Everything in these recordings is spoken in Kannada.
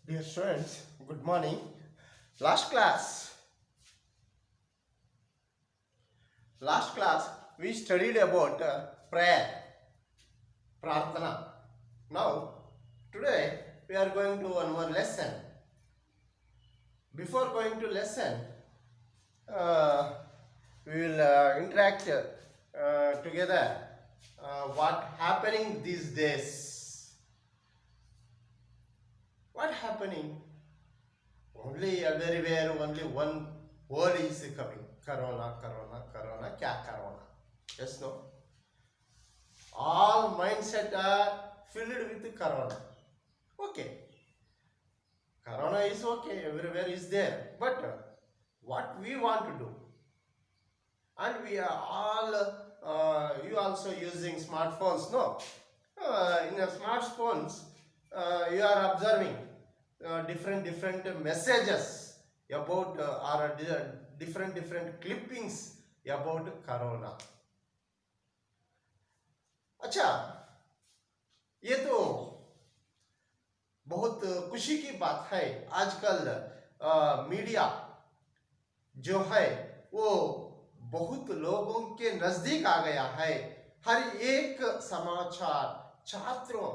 Dear students, good morning. Last class, last class we studied about prayer, prarthana. Now, today we are going to one more lesson. Before going to lesson, uh, we will interact together. What happening these days? What happening? Only everywhere, only one word is coming. Corona, corona, corona, kya corona? Yes, no? All mindset are filled with corona. Okay. Corona is okay, everywhere is there. But what we want to do? And we are all, you also using smartphones, no? In your smartphones, you are observing different messages about or different clippings about corona. अच्छा, ये तो बहुत खुशी की बात है। आजकल मीडिया जो है वो बहुत लोगों के नजदीक आ गया है। हर एक समाचार छात्रों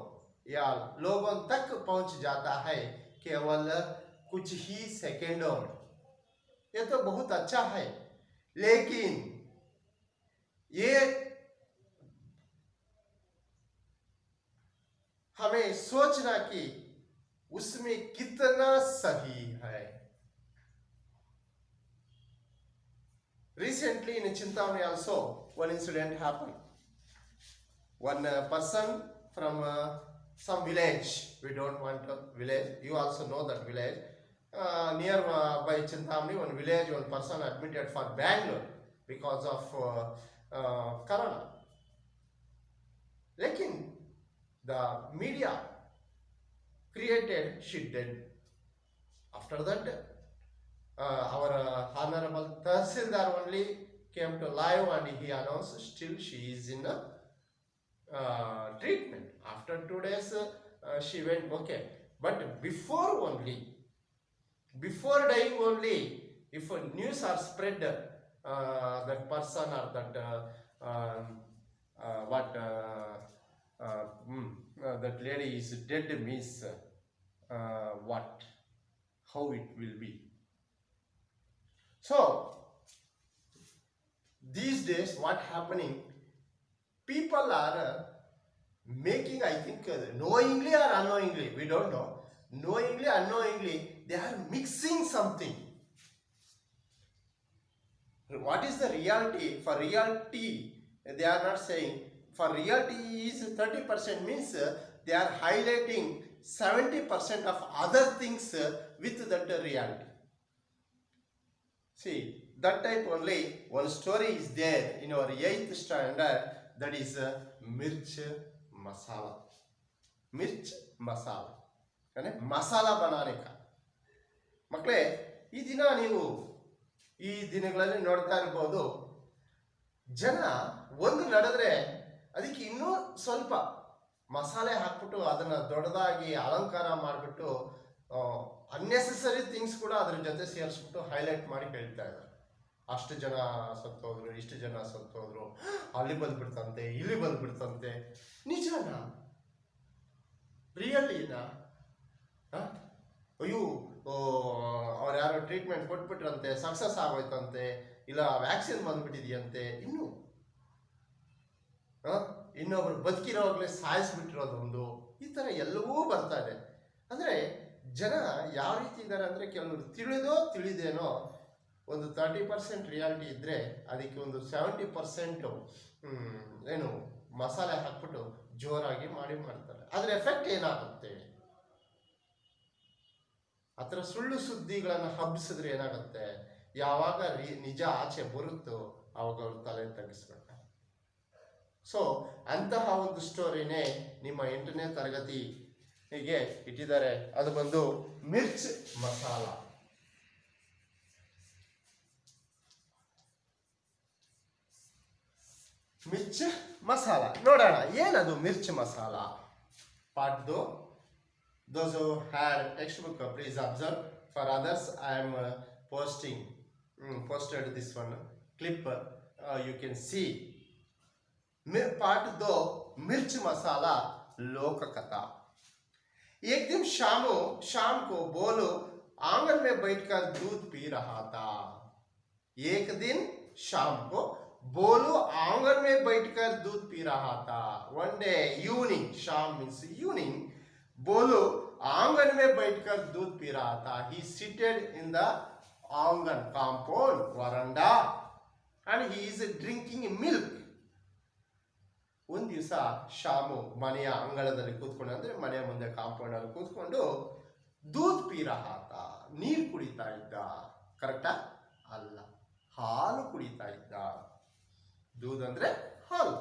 या लोगों तक पहुंच जाता है केवल कुछ ही सेकेंडों में। ये तो बहुत अच्छा है, लेकिन ये हमें सोचना कि उसमें कितना सही है। Recently in Chintamani also one incident happened. One person from some village, we don't want a village, you also know that village, near by Chintamani, one village, one person admitted for Bangalore because of corona. Lekin the media created she dead. After that our honorable Tahsildar only came to live and he announced still she is in treatment. After 2 days she went okay. But before dying only, if news are spread, that person or that that lady is dead means what? How it will be? So these days what happening, people are making, I think knowingly or unknowingly, we don't know, knowingly unknowingly they are mixing something. What is the reality? For reality they are not saying. For reality is 30% means they are highlighting 70% of other things with that reality. See, that type only one story is there in our 8th standard, that is mirch masala. Mirch masala. Masala बनाने का ಮಕ್ಕಳೇ, ಈ ದಿನ ನೀವು ಈ ದಿನಗಳಲ್ಲಿ ನೋಡ್ತಾ ಇರಬಹುದು, ಜನ ಒಂದು ನಡೆದ್ರೆ ಅದಕ್ಕೆ ಇನ್ನೂ ಸ್ವಲ್ಪ ಮಸಾಲೆ ಹಾಕ್ಬಿಟ್ಟು ಅದನ್ನ ದೊಡ್ಡದಾಗಿ ಅಲಂಕಾರ ಮಾಡಿಬಿಟ್ಟು ಅನ್ನೆಸೆಸರಿ ಥಿಂಗ್ಸ್ ಕೂಡ ಅದ್ರ ಜೊತೆ ಸೇರಿಸ್ಬಿಟ್ಟು ಹೈಲೈಟ್ ಮಾಡಿ ಹೇಳ್ತಾ ಇದ್ದಾರೆ. ಅಷ್ಟು ಜನ ಸತ್ತೋದ್ರು, ಇಷ್ಟು ಜನ ಸತ್ತೋದ್ರು, ಅಲ್ಲಿ ಬಂದ್ಬಿಡ್ತಂತೆ, ಇಲ್ಲಿ ಬಂದ್ಬಿಡ್ತಂತೆ. ನಿಜನಾ? ರಿಯಲಿನಾ? ಅಯ್ಯೋ, ಅವ್ರು ಯಾರೋ ಟ್ರೀಟ್ಮೆಂಟ್ ಕೊಟ್ಬಿಟ್ರಂತೆ, ಸಕ್ಸಸ್ ಆಗೋಯ್ತಂತೆ, ಇಲ್ಲ ವ್ಯಾಕ್ಸಿನ್ ಬಂದ್ಬಿಟ್ಟಿದೆಯಂತೆ, ಇನ್ನೊಬ್ರು ಬದುಕಿರೋವಾಗಲೇ ಸಾಯಿಸ್ಬಿಟ್ಟಿರೋದೊಂದು, ಈ ಥರ ಎಲ್ಲವೂ ಬರ್ತಾ ಇದೆ. ಅಂದರೆ ಜನ ಯಾವ ರೀತಿ ಇದ್ದಾರೆ ಅಂದರೆ, ಕೆಲವರು ತಿಳಿದೇನೋ ಒಂದು 30% ರಿಯಾಲಿಟಿ ಇದ್ದರೆ ಅದಕ್ಕೆ ಒಂದು 70% ಏನು ಮಸಾಲೆ ಹಾಕ್ಬಿಟ್ಟು ಜೋರಾಗಿ ಮಾಡ್ತಾರೆ. ಅದರ ಎಫೆಕ್ಟ್ ಏನಾಗುತ್ತೆ? ಆ ಥರ ಸುಳ್ಳು ಸುದ್ದಿಗಳನ್ನು ಹಬ್ಬಿಸಿದ್ರೆ ಏನಾಗುತ್ತೆ? ಯಾವಾಗ ನಿಜ ಆಚೆ ಬರುತ್ತೋ ಆವಾಗ ಅವ್ರು ತಲೆ ತಗ್ಗಿಸ್ಬಿಡ್ತಾರೆ. ಸೊ ಅಂತಹ ಒಂದು ಸ್ಟೋರಿನೇ ನಿಮ್ಮ 8ನೇ ತರಗತಿಗೆ ಇಟ್ಟಿದ್ದಾರೆ. ಅದು ಬಂದು ಮಿರ್ಚ್ ಮಸಾಲ. ಮಿರ್ಚ್ ಮಸಾಲ ನೋಡೋಣ, ಏನದು ಮಿರ್ಚ್ ಮಸಾಲ? ಪಾಠ 2 Those who had textbook, please observe. For others, I am posted this one clip. You can see. Part 2, मिर्च मसाला लोक कथा। एक दिन शाम को बोलो आंगन में बैठकर दूध पी रहा था। एक दिन शाम को बोलो आंगन में बैठकर दूध पी रहा था। वन डे इवनिंग, शाम मीन्स इवनिंग, बोलो आंगन में बैठकर दूध पी रहा था। ही सीटेड इन द आंगन कांपौंड वरांडा and he is drinking milk. ಒಂದು ದಿವಸ ಶಾಮು ಮನೆಯ ಅಂಗಳದಲ್ಲಿ ಕೂತ್ಕೊಂಡು, ಅಂದ್ರೆ ಮನೆಯ ಮುಂದೆ ಕಾಂಪೌಂಡ್ ಅಲ್ಲಿ ಕೂತ್ಕೊಂಡು ದೂದ್ ಪೀ ರಹಾ ತಾ, ನೀರು ಕುಡಿತಾ ಇದ್ದ. ಕರೆಕ್ಟಾ? ಅಲ್ಲ, ಹಾಲು ಕುಡಿತಾ ಇದ್ದ. दूध ಅಂದ್ರೆ ಹಾಲು.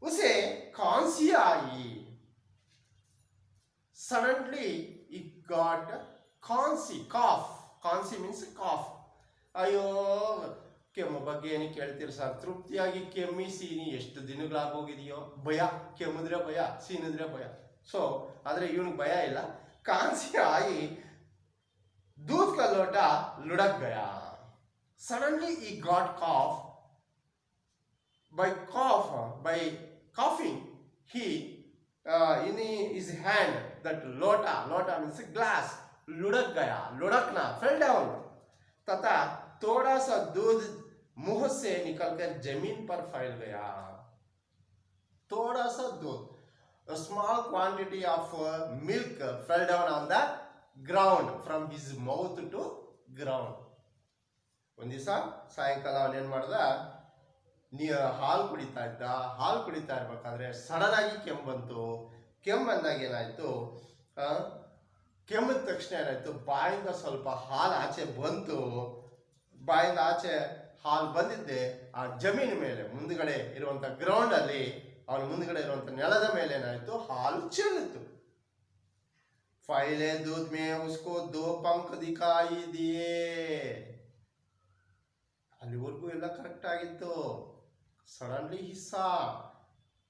उसे खांसी आई. Suddenly he got खांसी, cough. खांसी means cough. ಅಯ್ಯೋ, ಕೆಮ್ಮು ಬಗ್ಗೆ ಏನು ಕೇಳ್ತೀರಿ ಸರ್? ತೃಪ್ತಿಯಾಗಿ ಕೆಮ್ಮಿ ಸೀನಿ ಎಷ್ಟು ದಿನಗಳಾಗೋಗಿದೆಯೋ. ಭಯ, ಕೆಮ್ಮಿದ್ರೆ ಭಯ, ಸೀನಿದ್ರೆ ಭಯ. ಸೊ ಆದ್ರೆ ಇವನಿಗೆ ಭಯ ಇಲ್ಲ. ಕಾಂಸಿ ಆಯಿ दूध का लोटा लुढ़क गया. Suddenly he got cough. By coughing, he in his hand that lota means glass, लुढ़क गया, लुढ़कना, fell down. तथा थोड़ा सा दूध मुंह से निकलकर जमीन पर फैल गया. थोड़ा सा दूध, a small quantity of milk fell down on the ground from his mouth to ground. ಒಂದು ದಿವಸ ಸಾಯಂಕಾಲ ಅವನೇನ್ ಮಾಡ್ದ, ಹಾಲು ಕುಡಿತಾ ಇದ್ದ. ಹಾಲು ಕುಡಿತಾ ಇರ್ಬೇಕಾದ್ರೆ ಸಡನ್ ಆಗಿ ಕೆಮ್ಮು ಬಂತು. ಕೆಮ್ಮು ಬಂದಾಗ ಏನಾಯ್ತು, ಕೆಮ್ಮಿದ ತಕ್ಷಣ ಏನಾಯ್ತು, ಬಾಯಿಂದ ಸ್ವಲ್ಪ ಹಾಲು ಆಚೆ ಬಂತು. ಬಾಯಿಂದ ಆಚೆ ಹಾಲು ಬಂದಿದ್ದೆ ಆ ಜಮೀನು ಮೇಲೆ, ಮುಂದ್ಗಡೆ ಇರುವಂತ ಗ್ರೌಂಡ್ ಅಲ್ಲಿ, ಅವನ ಮುಂದ್ಗಡೆ ಇರುವಂತ ನೆಲದ ಮೇಲೆ ಏನಾಯ್ತು, ಹಾಲು ಚೆಲ್ಲಿತ್ತು. फैले दूध में उसको 2 पंख दिखाई दिए. ಅಲ್ಲಿವರೆಗೂ ಎಲ್ಲ ಕರೆಕ್ಟ್ ಆಗಿತ್ತು. Suddenly he saw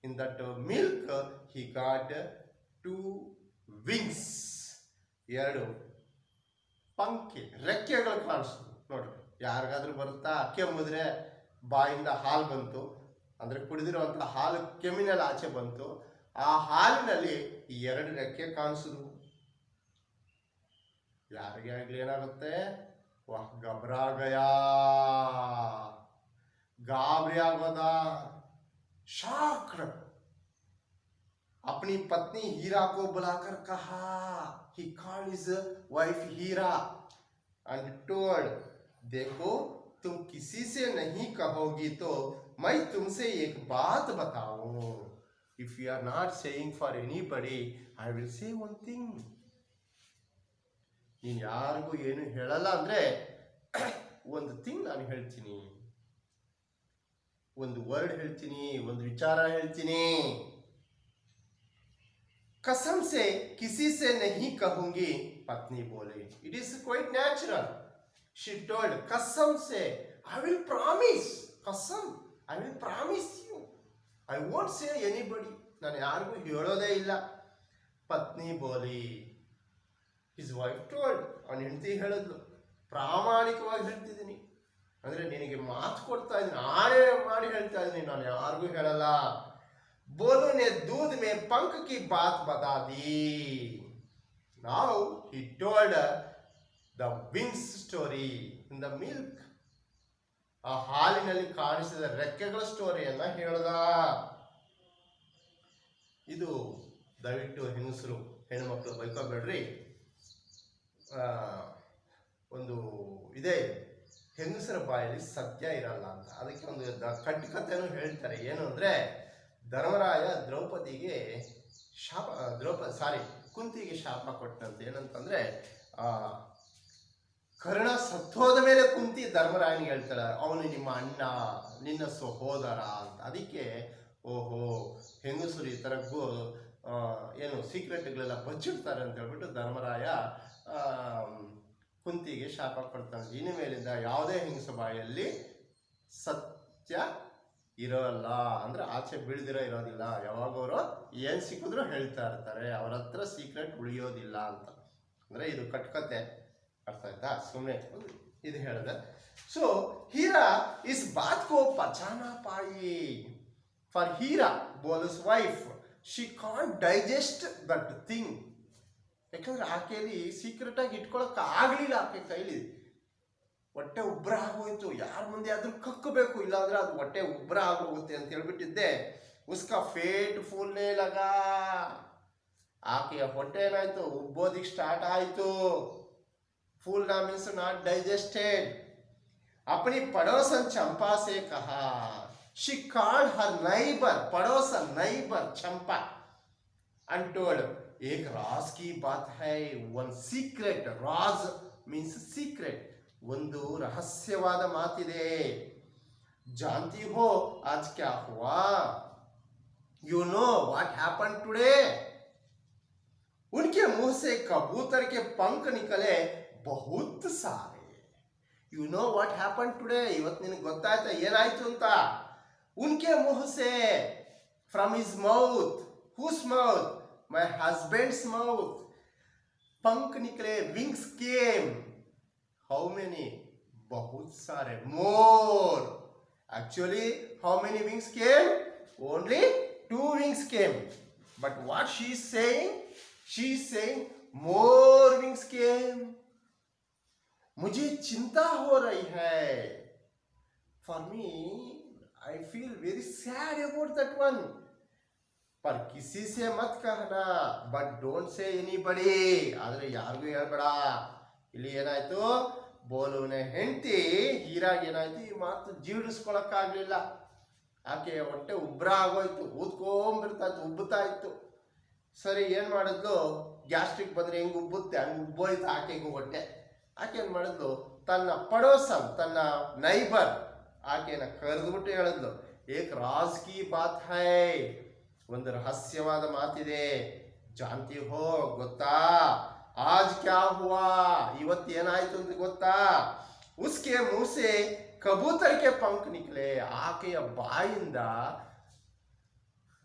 in that milk he got 2 wings. 2 ಪಂಖಿ, ರೆಕ್ಕೆಗಳು ಕಾಣಿಸ್ತು. ನೋಡ್ರಿ, ಯಾರಿಗಾದ್ರೂ ಬರುತ್ತಾ? ಕೆಮ್ಮಿದ್ರೆ ಬಾಯಿಂದ ಹಾಲು ಬಂತು, ಅಂದ್ರೆ ಕುಡಿದಿರುವಂತಹ ಹಾಲು ಕೆಮ್ಮಿನಲ್ಲಿ ಆಚೆ ಬಂತು. ಆ ಹಾಲಿನಲ್ಲಿ 2 ರೆಕ್ಕೆ ಕಾಣಿಸಿದ್ವು. ಯಾರಿಗೆ ಆಗ್ಲಿ ಏನಾಗುತ್ತೆ, ವಾಹ್ घबरा गया, गाबरी आಗೋದ, शॉक्ड. अपनी पत्नी हीरा को बुलाकर कहा, he called his wife Heera and told, देखो तुम किसी से नहीं कहोगी तो मैं तुमसे एक बात बताऊं. If you are not saying for anybody, I will say one thing. ನೀನು ಯಾರಿಗೂ ಏನು ಹೇಳಲ್ಲ ಅಂದ್ರೆ ಒಂದು ಥಿಂಗ್ ನಾನು ಹೇಳ್ತೀನಿ, ಒಂದು ವರ್ಡ್ ಹೇಳ್ತೀನಿ, ಒಂದು ವಿಚಾರ ಹೇಳ್ತೀನಿ. कसम से किसी से नहीं कहूंगी, पत्नी बोली. It is quite natural. She told, कसम से, I will promise. कसम, I will promise you. I won't say anybody. ನಾನು ಯಾರಿಗೂ ಹೇಳೋದೇ ಇಲ್ಲ. ಪತ್ನಿ ಬೋಲಿ. His wife told, ಅವನ ಹೆಂಡತಿ ಹೇಳಿದ್ಲು, ಪ್ರಾಮಾಣಿಕವಾಗಿ ಹೇಳ್ತಿದ್ದೀನಿ, ಅಂದ್ರೆ ನಿನಗೆ ಮಾತು ಕೊಡ್ತಾ ಇದ್ದೀನಿ, ಆಣೆ ಮಾಡಿ ಹೇಳ್ತಾ ಇದ್ದೀನಿ, ನಾನು ಯಾರಿಗೂ ಹೇಳಲ್ಲ. बोलो ने दूध में पंख की बात बता दी. Now he told the wings story in the milk. ಆ ಹಾಲಿನಲ್ಲಿ ಕಾಣಿಸಿದ ರೆಕ್ಕೆಗಳ ಸ್ಟೋರಿಯನ್ನ ಹೇಳ್ದ. ಇದು ದಯವಿಟ್ಟು ಹೆಂಗಸರು ಹೆಣ್ಮಕ್ಳು ಬೈಕೋಬೇಡ್ರಿ. ಒಂದು ಇದೆ, ಹೆಂಗಸರ ಬಾಯಲ್ಲಿ ಸತ್ಯ ಇರಲ್ಲ ಅಂತ. ಅದಕ್ಕೆ ಒಂದು ಕಟ್ಟುಕತೆಯನ್ನು ಹೇಳ್ತಾರೆ. ಏನು ಅಂದ್ರೆ, ಧರ್ಮರಾಯ ದ್ರೌಪದಿಗೆ ಕುಂತಿಗೆ ಶಾಪ ಕೊಟ್ಟಂತೆ. ಏನಂತಂದ್ರೆ, ಕರ್ಣ ಸತ್ತೋದ ಮೇಲೆ ಕುಂತಿ ಧರ್ಮರಾಯನಿಗೆ ಹೇಳ್ತಾಳೆ, ಅವನು ನಿಮ್ಮ ಅಣ್ಣ, ನಿನ್ನ ಸಹೋದರ ಅಂತ. ಅದಕ್ಕೆ ಓಹೋ, ಹೆಂಗಸರು ಈ ತರ ಏನು ಸೀಕ್ರೆಟ್ಗಳೆಲ್ಲ ಬಚ್ಚಿಡ್ತಾರೆ ಅಂತ ಹೇಳ್ಬಿಟ್ಟು ಧರ್ಮರಾಯ ಕುಂತಿಗೆ ಶಾಪ ಕೊಡ್ತಾನೆ. ಇನ್ನು ಮೇಲಿಂದ ಯಾವುದೇ ಹೆಂಗಸ ಬಾಯಲ್ಲಿ ಸತ್ಯ ಇರೋಲ್ಲ, ಅಂದ್ರೆ ಆಚೆ ಇರೋದಿಲ್ಲ. ಯಾವಾಗ ಅವರು ಏನ್ ಸಿಕ್ಕಿದ್ರು ಹೇಳ್ತಾ ಇರ್ತಾರೆ, ಅವ್ರ ಹತ್ರ ಸೀಕ್ರೆಟ್ ಉಳಿಯೋದಿಲ್ಲ ಅಂತ. ಅಂದ್ರೆ ಇದು ಕಟ್ಕತೆ, ಅರ್ಥ ಆಯ್ತಾ? ಸುಮ್ಮನೆ ಇದು ಹೇಳಿದೆ. ಸೊ ಹೀರಾ ಇಸ್ ಬಾತ್ ಕೋ ಪಚಾನಾ ಪಾಯಿ. ಫಾರ್ ಹೀರಾ ಬೋಲಸ್ wife, she can't digest that thing. ಯಾಕಂದ್ರೆ ಆಕೆಯಲ್ಲಿ ಸೀಕ್ರೆಟ್ ಆಗಿ ಇಟ್ಕೊಳಕ್ ಆಗ್ಲಿಲ್ಲ ಆಕೆ ಕೈಲಿ. ಹೊಟ್ಟೆ ಉಬ್ರ ಆಗೋಯ್ತು, ಯಾರ ಮುಂದೆ ಆದ್ರೂ ಕಕ್ಕಬೇಕು, ಇಲ್ಲಾಂದ್ರೆ ಅದು ಹೊಟ್ಟೆ ಉಬ್ರ ಆಗೋಗುತ್ತೆ ಅಂತ ಹೇಳ್ಬಿಟ್ಟಿದ್ದೆ. ಉಸ್ಕಾ ಫೇಟ್ ಫೂಲ್ನೇ ಲಗಾ. ಆಕೆಯ ಹೊಟ್ಟೆ ಏನಾಯ್ತು, ಉಬ್ಬೋದಿಕ್ ಸ್ಟಾರ್ಟ್ ಆಯ್ತು. फूलना मीन्स नॉट डाइजेस्टेड. अपनी पड़ोसन चंपा से कहा, she called her neighbor, पड़ोसन neighbor चंपा, and told, एक राज की बात है, one secret. राज means secret, ಒಂದು ರಹಸ್ಯವಾದ ಮಾತಿದೆ. जानती हो आज क्या हुआ? You know what happened today? उनके मुंह से कबूतर के पंख निकले बहुत सारे. You know what happened today? ಇವತ್ತು ನಿನಗೆ ಗೊತ್ತಾಯ್ತಾ ಏನಾಯ್ತು ಅಂತ? उनके मुंह से, from his mouth. Whose mouth? My husband's mouth. पंख निकले, wings came. How many? बहुत सारे. More. Actually, how many wings came? Only 2 wings came. But what she is saying? She is saying more wings came. मुझे चिंता हो रही है. For me, I feel very sad about that one. पर किसी से मत कहना. But don't say anybody. ಆದ್ರೆ ಯಾರಿಗೂ ಹೇಳ್ಬೇಡ. ಇಲ್ಲಿ ಏನಾಯ್ತು, ಬೋಲುವಿನ ಹೆಂಡತಿ ಹೀರಾಗ್ ಏನಾಯ್ತು, ಈ ಮಾತು ಜೀರ್ಣಿಸ್ಕೊಳಕ್ಕಾಗ್ಲಿಲ್ಲ. ಆಕೆ ಹೊಟ್ಟೆ ಉಬ್ರ ಆಗೋಯ್ತು, ಊದ್ಕೊಂಡ್ಬಿಡ್ತಾ ಇತ್ತು, ಉಬ್ಬುತ್ತಾ ಇತ್ತು. ಸರಿ, ಏನ್ ಮಾಡಿದ್ಲು, ಗ್ಯಾಸ್ಟ್ರಿಕ್ ಬಂದ್ರೆ ಹೆಂಗ್ ಉಬ್ಬುತ್ತೆ ಹಂಗೆ ಉಬ್ಬೋಯ್ತು ಆಕೆಗೂ ಹೊಟ್ಟೆ. ಆಕೆ ಏನ್ ಮಾಡಿದ್ಲು, ತನ್ನ ಪಡೋಸನ್, ತನ್ನ ನೈಬರ್ ಆಕೆನ ಕರೆದ್ಬಿಟ್ಟು ಹೇಳಿದ್ಲು, ಏಕ್ ರಾಜ್ ಕಿ ಬಾತ್ ಹೈ, ಒಂದು ರಹಸ್ಯವಾದ ಮಾತಿದೆ. ಜಾನ್ತಿ ಹೋ, ಗೊತ್ತಾ? ಆಜ್ ಕ್ಯಾ ಹುವಾ, ಇವತ್ತು ಏನಾಯ್ತು ಅಂತ ಗೊತ್ತಾ? ಉಸ್ಕೆ ಮುಸೆ ಕಬೂತರ್ಗೆ ಪಂಕ್ ನಿಕ್ಲೆ, ಆಕೆಯ ಬಾಯಿಂದ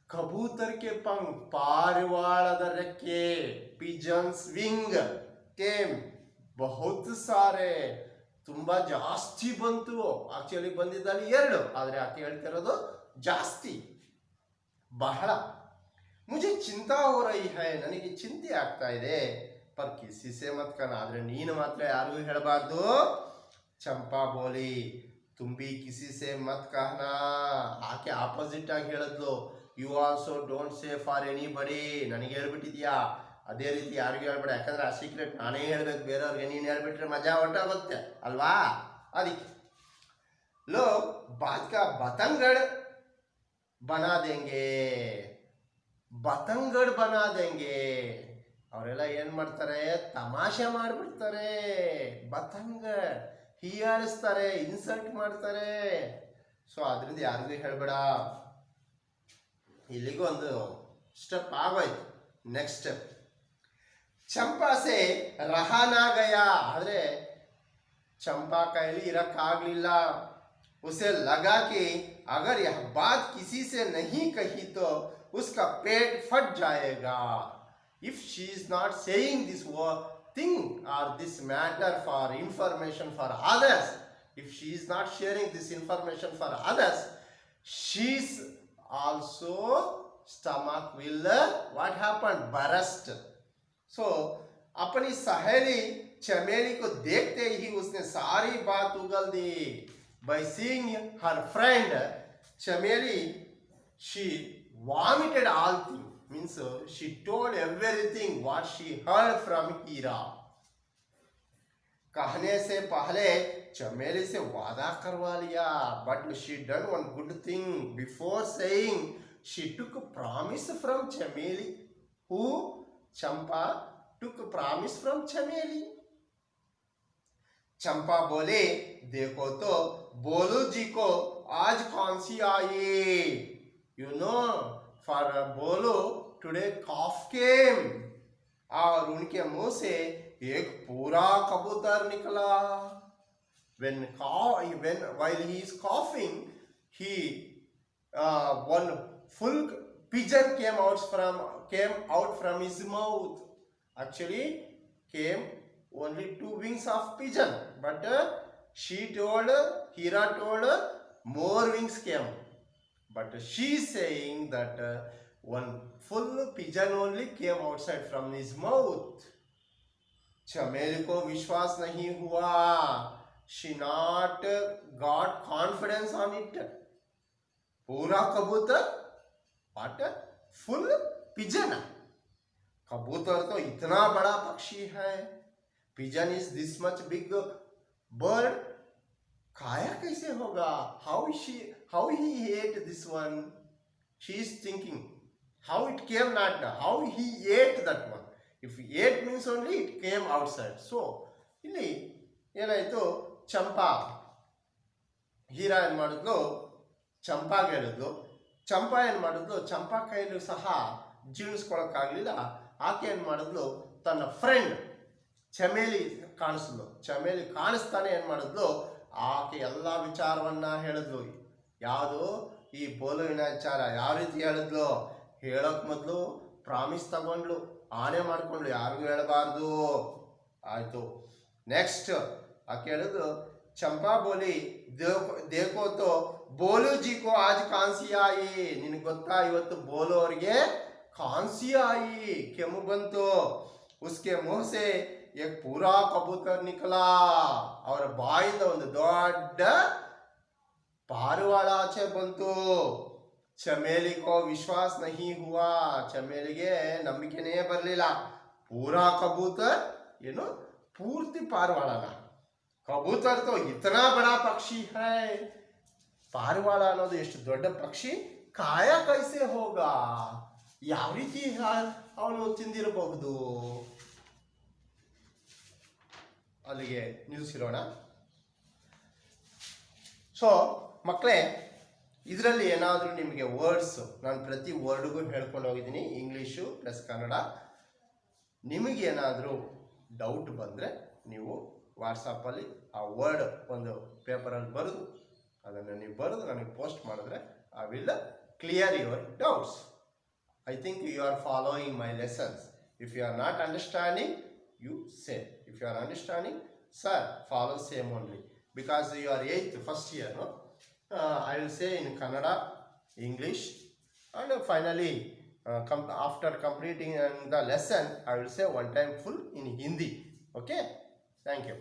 ಕಬೂತರ್ಗೆ ಪಂಕ್, ಪಾರಿವಾಳದ ರೆಕ್ಕೆ, ಪಿಜನ್ಸ್ ವಿಂಗ್ ಕೇಮ್ ಬಹುತ್ ಸಾರೆ, ತುಂಬಾ ಜಾಸ್ತಿ ಬಂತು. ಆಕ್ಚುಲಿ ಬಂದಿದ್ದಲ್ಲಿ 2, ಆದ್ರೆ ಆಕೆ ಹೇಳ್ತಿರೋದು ಜಾಸ್ತಿ, ಬಹಳ. ಮುझे ಚಿಂತಾ ಹೋ ರಹಿ ಹೈ, ನನಗೆ ಚಿಂತೆ ಆಗ್ತಾ ಇದೆ. ಪರ್ ಕಿಸಿ ಸೆ ಮತ್ ಕನ, ಆದ್ರೆ ನೀನು ಮಾತ್ರ ಯಾರಿಗೂ ಹೇಳಬಾರ್ದು. ಚಂಪಾ ಬೋಲಿ, ತುಂಬಿ ಕಿಸಿ ಸೆ ಮತ್ ಕಹನಾ. ಆಕೆ ಆಪೋಸಿಟ್ ಆಗಿ ಹೇಳಿದ್ಲು, you also don't say for anybody, ನನಗೆ ಹೇಳ್ಬಿಟ್ಟಿದ್ಯಾ, ಅದೇ ರೀತಿ ಯಾರಿಗೂ ಹೇಳ್ಬೇಡ. ಯಾಕಂದ್ರೆ ಆ ಸೀಕ್ರೆಟ್ ನಾನೇ ಹೇಳ್ಬೇಕು, ಬೇರೆಯವ್ರಿಗೆ ನೀನು ಹೇಳ್ಬಿಟ್ರೆ ಮಜಾ ಹೊಟ್ಟಾಗುತ್ತೆ ಅಲ್ವಾ? ಅದಕ್ಕೆ ಲೋಗ್ ಬಾತ್ ಕಾ ಬತಂಗಡ್ ಬನಾ ದೇಂಗೆ, ಬತಂಗಡ್ ಬನಾ ದೇಂಗೆ. ಅವರೆಲ್ಲ ಏನ್ ಮಾಡ್ತಾರೆ, ತಮಾಷೆ ಮಾಡ್ಬಿಡ್ತಾರೆ. ಬತಂಗ, ಹೀಯಾಳಿಸ್ತಾರೆ, ಇನ್ಸಲ್ಟ್ ಮಾಡ್ತಾರೆ. ಸೊ ಅದರಿಂದ ಯಾರಿಗೂ ಹೇಳ್ಬೇಡ. ಇಲ್ಲಿಗೂ ಒಂದು ಸ್ಟೆಪ್ ಆಗೋಯ್ತು. ನೆಕ್ಸ್ಟ್ ಸ್ಟೆಪ್, ಚಂಪಾ ಸೆ ರಹಾನಾ ಗಯಾ, ಆದ್ರೆ ಚಂಪಾ ಕೈಲಿ ಇರಕ್ಕಾಗ್ಲಿಲ್ಲ. उसे लगा कि अगर यह बात किसी से नहीं कही तो उसका पेट फट जाएगा. If she is not saying this thing or this matter for information for others, if she is not sharing this information for others, she's also stomach will what happened, burst. So अपनी सहेली चमेली को देखते ही उसने सारी बात उगल दी. By seeing her friend Chameli, she vomited all things. Means she told everything what she heard from Hira. कहने से पहले चमेली से वादा करवा लिया. But she done one good thing. Before saying, she took a promise from Chameli. Who? Champa took a promise from Chameli. चंपा बोले, देखो तो बोलू जी को आज कौन सी आई. यू नो फॉर बोलो टुडे कॉफ केम. और उनके मुंह से एक पूरा कबूतर निकला. when while he is coughing, he one full pigeon came out from his mouth. Actually, came only two wings of pigeon, but Hira told more wings came. But she is saying that one full pigeon only came outside from his mouth. चमेली को विश्वास नहीं हुआ. She not got confidence on it. पूरा कबूतर what full pigeon. कबूतर तो इतना बड़ा पक्षी है. Pigeon is this much big bird. खाया कैसे होगा? How he ate this one? She is thinking how it came, not how he ate that one. If he ate means only it came outside. So ಇಲ್ಲಿ ಏನಾಯ್ತು, ಚಂಪಾ ಹೀರಾ ಏನ್ ಮಾಡಿದ್ಲು, ಚಂಪಾಗೆ ಹೇಳಿದ್ಲು. ಚಂಪಾ ಏನ್ ಮಾಡಿದ್ಲು, ಚಂಪಾ ಕೈಲೂ ಸಹ ಜೀರ್ಣಿಸ್ಕೊಳಕ್ಕಾಗ್ಲಿಲ್ಲ. ಆಕೆ ಏನ್ ಮಾಡಿದ್ಲು, ತನ್ನ ಫ್ರೆಂಡ್ ಚಮೇಲಿ ಕಾಣಿಸಿದ್ಲು. ಚಮೇಲಿ ಕಾಣಿಸ್ತಾನೆ ಏನ್ ಮಾಡಿದ್ಲು, ಆಕೆ ಎಲ್ಲ ವಿಚಾರವನ್ನ ಹೇಳಿದ್ಲು. ಯಾವುದು ಈ ಬೋಲುವಿನ ವಿಚಾರ. ಯಾವ ರೀತಿ ಹೇಳಿದ್ಲು, ಹೇಳೋಕ್ ಮೊದಲು ಪ್ರಾಮಿಸ್ ತಗೊಂಡ್ಲು, ಆಣೆ ಮಾಡ್ಕೊಂಡ್ಲು, ಯಾರಿಗೂ ಹೇಳಬಾರ್ದು. ಆಯ್ತು. ನೆಕ್ಸ್ಟ್ ಆಕೆ ಹೇಳಿದ್ಲು, ಚಂಪಾ ಬೋಲಿ ದೇಖೋ ತೋ ಬೋಲು ಜಿ ಕೋ ಆಜ್ ಕಾನ್ಸಿ ಆಯಿ. ನಿನಗೆ ಗೊತ್ತಾ, ಇವತ್ತು ಬೋಲು ಅವ್ರಿಗೆ ಕಾನ್ಸಿ ಆಯಿ, ಕೆಮ್ಮು ಬಂತು. ಉಸ್ಕೆ ಮುಹ್ ಸೆ ಏಕ್ ಪೂರಾ ಕಬೂತರ್ ನಿಕಲಾ. ಅವರ ಬಾಯಿಂದ ಒಂದು ದೊಡ್ಡ ಪಾರಿವಾಳ ಆಚೆ ಬಂತು. ಚಮೇಲಿ ಕೋ ವಿಶ್ವಾಸ ನಹಿ ಹುವಾ. ಚಮೇಲಿಗೆ ನಂಬಿಕೆನೇ ಬರಲಿಲ್ಲ. ಪೂರಾ ಕಬೂತರ್ ಏನು, ಪೂರ್ತಿ ಪಾರಿವಾಳನ. ಕಬೂತರ್ ತೋ ಇತನಾ ಬಡಾ ಪಕ್ಷಿ ಹೈ. ಪಾರಿವಾಳ ಅನ್ನೋದು ಎಷ್ಟು ದೊಡ್ಡ ಪಕ್ಷಿ, ಕಾಯ ಕೈಸೆ ಹೋಗ, ಯಾವ ರೀತಿ ಅವನು ತಿಂದಿರಬಹುದು. ಅಲ್ಲಿಗೆ ನಿಲ್ಲಿಸಿರೋಣ. ಸೊ ಮಕ್ಕಳೇ, ಇದರಲ್ಲಿ ಏನಾದರೂ ನಿಮಗೆ ವರ್ಡ್ಸ್, ನಾನು ಪ್ರತಿ ವರ್ಡ್ಗೂ ಹೇಳ್ಕೊಂಡು ಹೋಗಿದ್ದೀನಿ, ಇಂಗ್ಲೀಷು ಪ್ಲಸ್ ಕನ್ನಡ. ನಿಮಗೆ ಏನಾದರೂ ಡೌಟ್ ಬಂದರೆ ನೀವು ವಾಟ್ಸಪ್ಪಲ್ಲಿ ಆ ವರ್ಡ್ ಒಂದು ಪೇಪರಲ್ಲಿ ಬರೆದು ಅದನ್ನು ನೀವು ಬರೆದು ನನಗೆ ಪೋಸ್ಟ್ ಮಾಡಿದ್ರೆ I will clear your doubts. I think you are following my lessons. If you are not understanding, you say. If you are understanding, sir, follow same only. Because you are 8th, first year, no? I will say in Kannada, English, and finally, after completing the lesson, I will say one time full in Hindi. Okay? Thank you.